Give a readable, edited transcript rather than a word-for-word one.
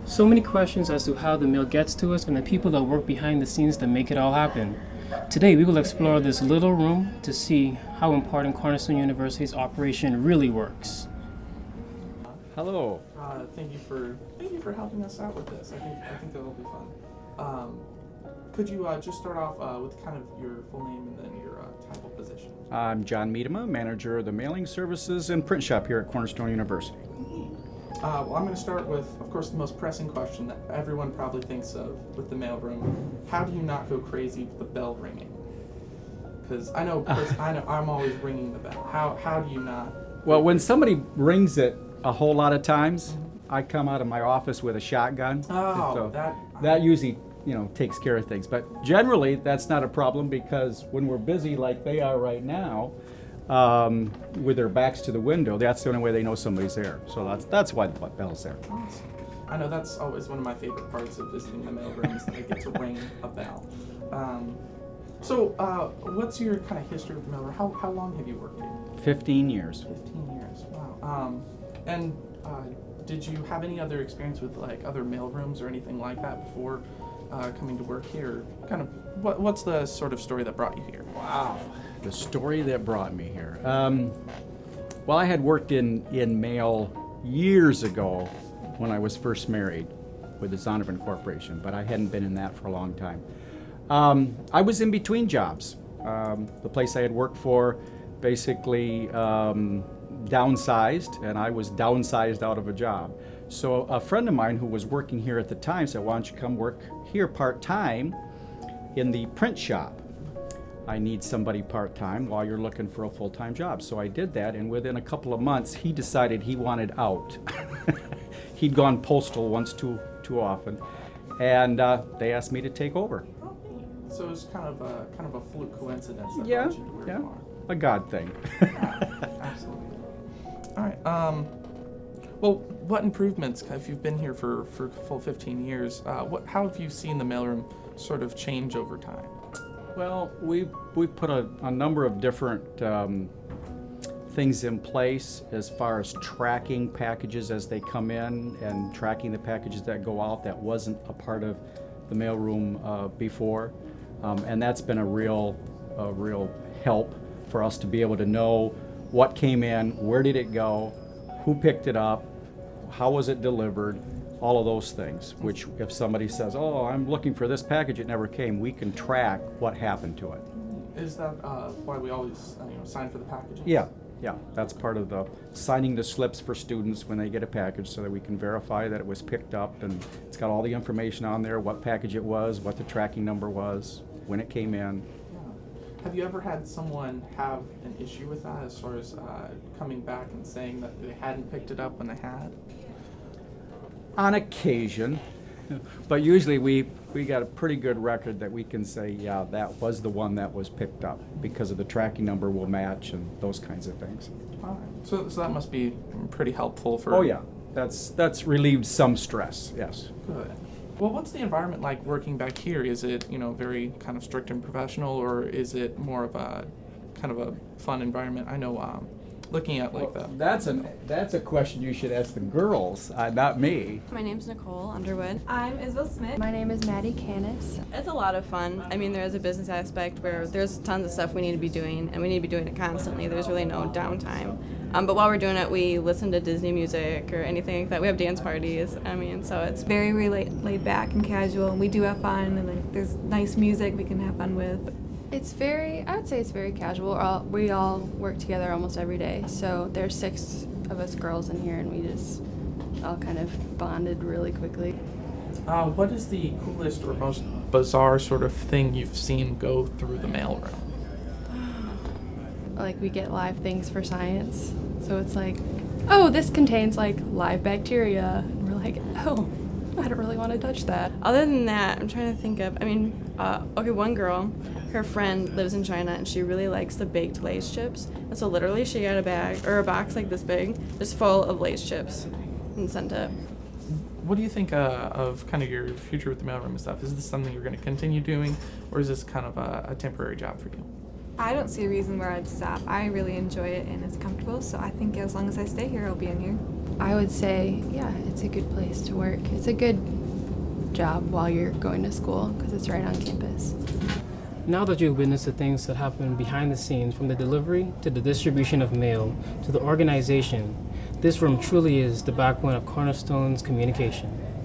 So many questions as to how the mail gets to us and the people that work behind the scenes to make it all happen. Today we will explore this little room to see how important Cornerstone University's operation really works. Hello. Thank you for helping us out with this. I think that'll be fun. Could you just start off with kind of your full name and then your title position? I'm John Miedema, manager of the mailing services and print shop here at Cornerstone University. Well, I'm going to start with, of course, the most pressing question that everyone probably thinks of with the mailroom. How do you not go crazy with the bell ringing? Because I know I'm always ringing the bell. How do you not? Well, when somebody rings it a whole lot of times, I come out of my office with a shotgun. Oh, so that usually, takes care of things. But generally, that's not a problem because when we're busy like they are right now, with their backs to the window, that's the only way they know somebody's there. So that's why the bell's there. Awesome. I know that's always one of my favorite parts of visiting the mailroom is that I get to ring a bell. So what's your kind of history with the mailroom? How long have you worked here? 15 years. 15 years. Wow. And did you have any other experience with like other mailrooms or anything like that before coming to work here? Kind of what's the sort of story that brought you here? Wow. The story that brought me here. Well, I had worked in mail years ago when I was first married with the Zondervan Corporation, but I hadn't been in that for a long time. I was in between jobs. The place I had worked for basically downsized, and I was downsized out of a job. So a friend of mine who was working here at the time said, why don't you come work here part-time in the print shop? I need somebody part-time while you're looking for a full-time job. So I did that, and within a couple of months, he decided he wanted out. He'd gone postal once too often, and they asked me to take over. Oh, neat. So it was kind of a fluke coincidence that Yeah, brought you to where yeah, you are. a God thing. Absolutely. All right. Well, what improvements, if you've been here for a full 15 years, how have you seen the mailroom sort of change over time? Well, we've put a number of different things in place as far as tracking packages as they come in and tracking the packages that go out. That wasn't a part of the mailroom before, and that's been a real help for us to be able to know what came in, where did it go, who picked it up, how was it delivered. All of those things, which if somebody says, oh, I'm looking for this package, it never came, we can track what happened to it. Is that why we always sign for the packages? Yeah, that's part of the signing the slips for students when they get a package so that we can verify that it was picked up and it's got all the information on there, what package it was, what the tracking number was, when it came in. Yeah. Have you ever had someone have an issue with that as far as coming back and saying that they hadn't picked it up when they had? On occasion, but usually we got a pretty good record that we can say, yeah, that was the one that was picked up because of the tracking number will match and those kinds of things. All right. So that must be pretty helpful for. Oh yeah, that's relieved some stress. Yes. Good. Well, what's the environment like working back here? Is it very kind of strict and professional, or is it more of a kind of a fun environment? I know. Looking at like well, that's a question you should ask the girls, not me. My name's Nicole Underwood. I'm Isabel Smith. My name is Maddie Canis. It's a lot of fun. I mean, there is a business aspect where there's tons of stuff we need to be doing, and we need to be doing it constantly. There's really no downtime. But while we're doing it, we listen to Disney music or anything like that. We have dance parties. I mean, so it's Very laid back and casual. We do have fun, and like there's nice music we can have fun with. I would say it's very casual. We all work together almost every day. So there's 6 of us girls in here, and we just all kind of bonded really quickly. What is the coolest or most bizarre sort of thing you've seen go through the mailroom? Like we get live things for science. So it's like, oh, this contains like live bacteria. And we're like, oh, I don't really want to touch that. other than that, I'm trying to think of. I mean, one girl, her friend lives in China, and she really likes the baked Lay's chips. And so literally, she got a bag or a box like this big, just full of Lay's chips, and sent it. What do you think of kind of your future with the mailroom and stuff? Is this something you're going to continue doing, or is this kind of a temporary job for you? I don't see a reason where I'd stop. I really enjoy it and it's comfortable, so I think as long as I stay here, I'll be in here. I would say, yeah, it's a good place to work. It's a good job while you're going to school because it's right on campus. Now that you've witnessed the things that happen behind the scenes, from the delivery to the distribution of mail to the organization, this room truly is the backbone of Cornerstone's communication.